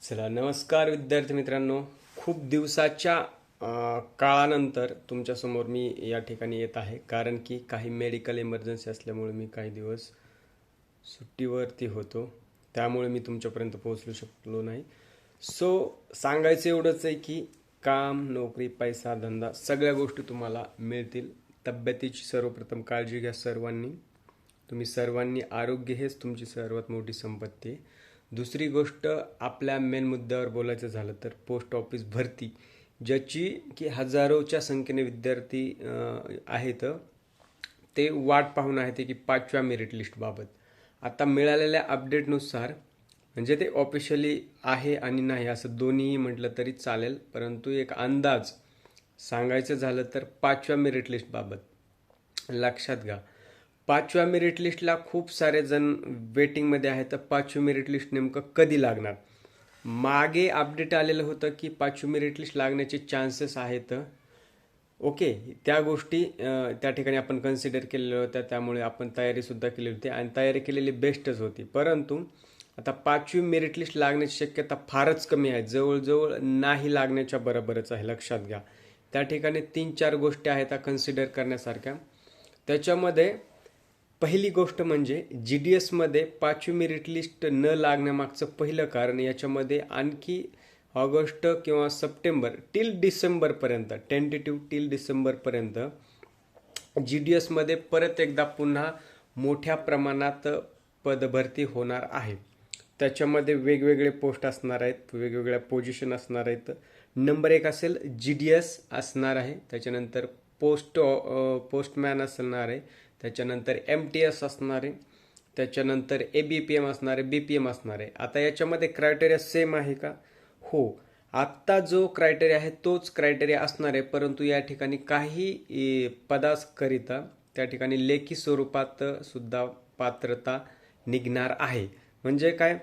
चला नमस्कार विद्यार्थी मित्रांनो. खूप दिवसाच्या काळानंतर तुमच्यासमोर मी या ठिकाणी येत आहे, कारण की काही मेडिकल इमर्जन्सी असल्यामुळे मी काही दिवस सुट्टीवरती होतो, त्यामुळे मी तुमच्यापर्यंत पोहोचू शकलो नाही. सांगायचं एवढंच आहे की काम, नोकरी, पैसा, धंदा सगळ्या गोष्टी तुम्हाला मिळतील. तब्येतीची सर्वप्रथम काळजी घ्या सर्वांनी. तुम्ही सर्वांनी आरोग्य हेच तुमची सर्वात मोठी संपत्ती आहे. दुसरी गोष्ट, आपल्या मेन मुद्द्यावर बोलायचं झालं तर पोस्ट ऑफिस भरती, ज्याची की हजारोच्या संख्येने विद्यार्थी आहेत, ते वाट पाहून आहेत की 5व्या मेरिट लिस्टबाबत. आता मिळालेल्या अपडेटनुसार, म्हणजे ते ऑफिशियली आहे आणि नाही असं दोन्हीही म्हटलं तरी चालेल, परंतु एक अंदाज सांगायचं झालं तर 5व्या मेरिट लिस्टबाबत लक्षात घ्या. 5व्या मेरिट लिस्टला खूप सारे जण वेटिंगमध्ये आहेत. तर 5वी मेरिट लिस्ट नेमकं कधी लागणार? मागे अपडेट आलेलं होतं की 5वी मेरिट लिस्ट लागण्याचे चान्सेस आहेत. ओके, त्या गोष्टी त्या ठिकाणी आपण कन्सिडर केलेल्या होत्या, त्यामुळे आपण तयारीसुद्धा केली होती आणि तयारी केलेली बेस्टच होती. परंतु आता 5वी मेरिट लिस्ट लागण्याची शक्यता फारच कमी आहे, जवळजवळ नाही लागण्याच्या बरोबरच आहे. लक्षात घ्या, त्या ठिकाणी 3-4 गोष्टी आहेत कन्सिडर करण्यासारख्या. त्याच्यामध्ये पहिली गोष्ट म्हणजे GDSमध्ये 5वी मेरिट लिस्ट न लागण्यामागचं पहिलं कारण, याच्यामध्ये आणखी ऑगस्ट किंवा सप्टेंबर टिल डिसेंबरपर्यंत, टेंटेटिव्ह टिल डिसेंबरपर्यंत GDSमध्ये परत एकदा पुन्हा मोठ्या प्रमाणात पदभरती होणार आहे. त्याच्यामध्ये वेगवेगळे पोस्ट असणार आहेत, वेगवेगळ्या पोझिशन असणार आहेत. नंबर 1 असेल GDS असणार आहे, त्याच्यानंतर पोस्टमॅन असणार आहे, त्याच्यानंतर MTS असणार आहे, त्याच्यानंतर ABPM असणार आहे, BPM असणार आहे. आता याच्यामध्ये क्रायटेरिया सेम आहे का? हो, आत्ता जो क्रायटेरिया आहे तोच क्रायटेरिया असणार आहे, परंतु या ठिकाणी काही पदाकरिता त्या ठिकाणी लेखी स्वरूपात सुद्धा पात्रता निघणार आहे. म्हणजे काय,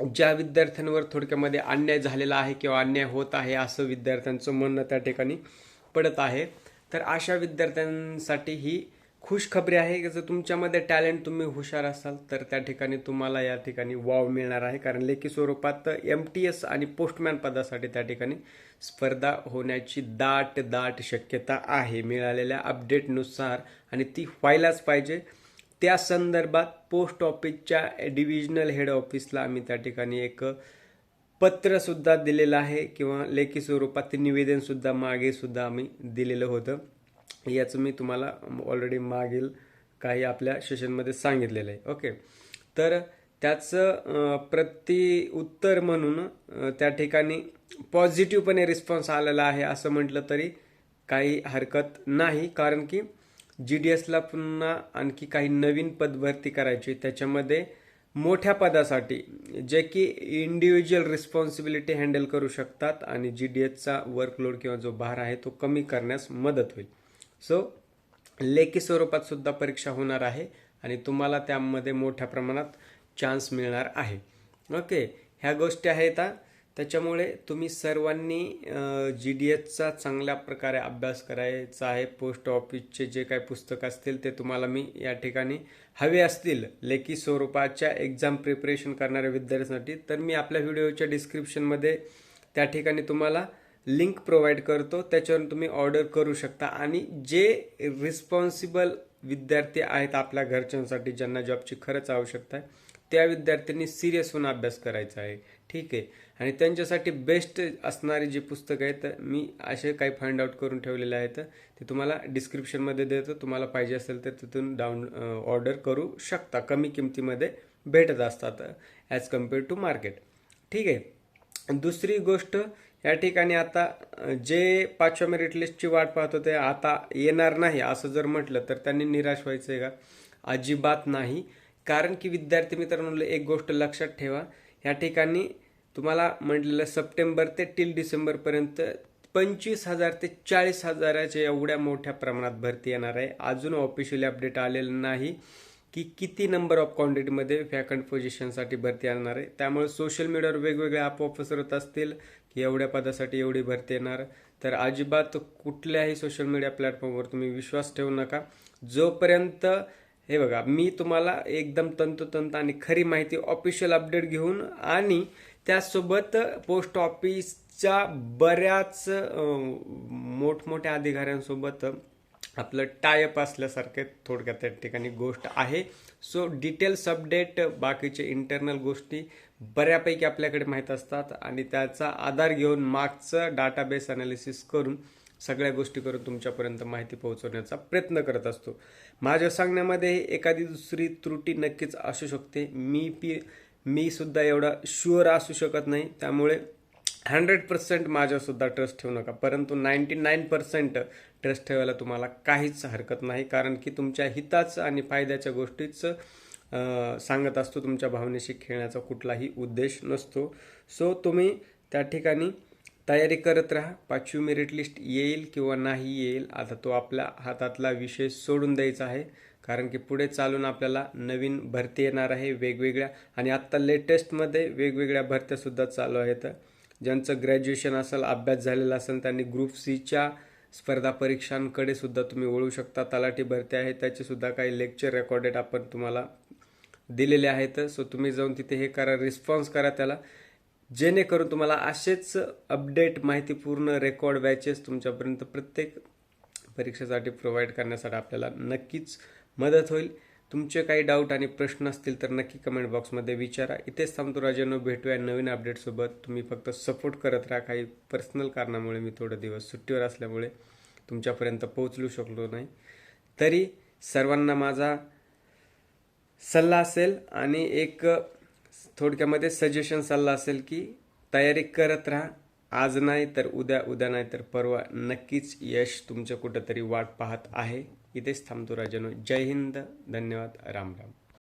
ज्या विद्यार्थ्यांवर थोडक्यामध्ये अन्याय झालेला आहे किंवा अन्याय होत आहे असं विद्यार्थ्यांचं म्हणणं त्या ठिकाणी पडत आहे, तर अशा विद्यार्थ्यांसाठी ही खुशखबरी आहे की जर तुमच्यामध्ये टॅलेंट, तुम्ही हुशार असाल तर त्या ठिकाणी तुम्हाला या ठिकाणी वाव मिळणार आहे. कारण लेखी स्वरूपात MTS आणि पोस्टमॅन पदासाठी त्या ठिकाणी स्पर्धा होण्याची दाट शक्यता आहे मिळालेल्या अपडेटनुसार, आणि ती व्हायलाच पाहिजे. त्या संदर्भात पोस्ट ऑफिसच्या डिव्हिजनल हेड ऑफिसला आम्ही त्या ठिकाणी एक पत्रसुद्धा दिलेलं आहे, किंवा लेखी स्वरूपात निवेदनसुद्धा मागे सुद्धा आम्ही दिलेलं होतं. याचं मी तुम्हाला ऑलरेडी मागील काही आपल्या सेशनमध्ये सांगितलेलं आहे. ओके, तर त्याचं उत्तर म्हणून त्या ठिकाणी पॉझिटिव्हपणे रिस्पॉन्स आलेला आहे असं म्हटलं तरी काही हरकत नाही. कारण की GDSला पुन्हा आणखी काही नवीन पदभरती करायची, त्याच्यामध्ये मोठ्या पदासाठी जे की इंडिव्हिज्युअल रिस्पॉन्सिबिलिटी हँडल करू शकतात आणि GDSचा वर्कलोड किंवा जो भार आहे तो कमी करण्यास मदत होईल. लेखी स्वरूपात सुद्धा परीक्षा होणार आहे आणि तुम्हाला त्यामध्ये मोठ्या प्रमाणात चान्स मिळणार आहे. ओके, ह्या गोष्टी आहेत. त्याच्यामुळे तुम्ही सर्वांनी GDSचा चांगल्या प्रकारे अभ्यास करायचा आहे. पोस्ट ऑफिसचे जे काही पुस्तक असतील ते तुम्हाला मी या ठिकाणी हवे असतील लेखी स्वरूपाच्या एक्झाम प्रिपरेशन करणाऱ्या विद्यार्थ्यांसाठी, तर मी आपल्या व्हिडिओच्या डिस्क्रिप्शनमध्ये त्या ठिकाणी तुम्हाला लिंक प्रोव्हाइड करतो, त्याच्यावरून तुम्ही ऑर्डर करू शकता. आणि जे रिस्पॉन्सिबल विद्यार्थी आहेत आपल्या घरच्यांसाठी, ज्यांना जॉबची खरंच आवश्यकता आहे, त्या विद्यार्थ्यांनी सिरियस होऊन अभ्यास करायचा आहे. ठीक आहे, आणि त्यांच्यासाठी बेस्ट असणारी जी पुस्तकं आहेत मी असे काही फाइंड आउट करून ठेवलेले आहेत, ते तुम्हाला डिस्क्रिप्शनमध्ये देतो. तुम्हाला पाहिजे असेल तर तिथून ऑर्डर करू शकता. कमी किमतीमध्ये भेटत असतात ॲज कम्पेअर टू मार्केट. ठीक आहे. दुसरी गोष्ट, या ठिकाणी आता जे 5व्या मेरिट लिस्टची वाट पाहत होते आता येणार नाही असं जर म्हटलं तर त्यांनी निराश व्हायचं आहे का? अजिबात नाही. कारण की विद्यार्थी मित्रांनो, एक गोष्ट लक्षात ठेवा, या ठिकाणी तुम्हाला म्हटलेलं सप्टेंबर ते टिल डिसेंबरपर्यंत 25,000 ते 40,000च्या एवढ्या मोठ्या प्रमाणात भरती येणार आहे. अजून ऑफिशियली अपडेट आलेलं नाही की किती नंबर ऑफ क्वांटिटीमध्ये व्हॅकंट पोझिशनसाठी भरती येणार आहे. त्यामुळे सोशल मीडियावर वेगवेगळे अफवा पसरत असतील की एवढ्या पदासाठी एवढी भरती येणार, तर अजिबात कुठल्याही सोशल मीडिया प्लॅटफॉर्मवर तुम्ही विश्वास ठेवू नका. जोपर्यंत हे बघा, मी तुम्हाला एकदम तंतोतंत आणि खरी माहिती ऑफिशियल अपडेट घेऊन आणि त्याचसोबत पोस्ट ऑफिसच्या बऱ्याच मोठमोठ्या अधिकाऱ्यांसोबत आपलं टायअप असल्यासारखे थोडक्यात त्या ठिकाणी गोष्ट आहे. सो डिटेल्स अपडेट, बाकीचे इंटरनल गोष्टी बऱ्यापैकी आपल्याकडे माहीत असतात आणि त्याचा आधार घेऊन मागचं डाटाबेस अनालिसिस करून सगळ्या गोष्टी करून तुमच्यापर्यंत माहिती पोहोचवण्याचा प्रयत्न करत असतो. माझ्या सांगण्यामध्ये एखादी दुसरी त्रुटी नक्कीच असू शकते. मी सुद्धा एवढा शुअर असू शकत नाही, त्यामुळे 100% माझ्यासुद्धा ट्रस्ट ठेवू नका, परंतु 99% ट्रस्ट ठेवायला तुम्हाला काहीच हरकत नाही, कारण की तुमच्या हिताच आणि फायद्याच्या गोष्टीच सांगत असतो. तुमच्या भावनेशी खेळण्याचा कुठलाही उद्देश नसतो. सो तुम्ही त्या ठिकाणी तयारी करत राहा. 5वी मेरिट लिस्ट येईल किंवा नाही येईल, आता तो आपल्या हातातला विषय सोडून द्यायचा आहे, कारण की पुढे चालून आपल्याला नवीन भरती येणार आहे वेगवेगळ्या, आणि आत्ता लेटेस्टमध्ये वेगवेगळ्या भरत्यासुद्धा चालू आहेत. ज्यांचं ग्रॅज्युएशन असेल, अभ्यास झालेला असेल, त्यांनी ग्रुप सीच्या स्पर्धा परीक्षांकडे सुद्धा तुम्ही वळू शकता. तलाठी भरती आहे, त्याचे सुद्धा काही लेक्चर रेकॉर्डेड आपण तुम्हाला दिलेले आहेत. सो तुम्ही जाऊन तिथे हे करा, रिस्पॉन्स करा त्याला, जेणेकरून तुम्हाला असेच अपडेट, माहितीपूर्ण रेकॉर्ड बॅचेस तुमच्यापर्यंत प्रत्येक परीक्षेसाठी प्रोव्हाइड करण्यासाठी आपल्याला नक्कीच मदत होईल. तुमचे काही डाऊट आणि प्रश्न असतील तर नक्की कमेंट बॉक्समध्ये विचारा. इथेच थांबतो राजांनो, भेटूया नवीन अपडेटसोबत. तुम्ही फक्त सपोर्ट करत राहा. काही पर्सनल कारणामुळे मी थोडे दिवस सुट्टीवर असल्यामुळे तुमच्यापर्यंत पोहोचू शकलो नाही. तरी सर्वांना माझा सल्ला असेल आणि एक थोडक्यामध्ये सजेशन सल्ला असेल की तयारी करत राहा. आज नाही तर उद्या, उद्या नाही तर परवा नक्कीच यश तुमचं कुठंतरी वाट पाहत आहे. इथेच थांबतो राजांनो. जय हिंद, धन्यवाद, राम राम.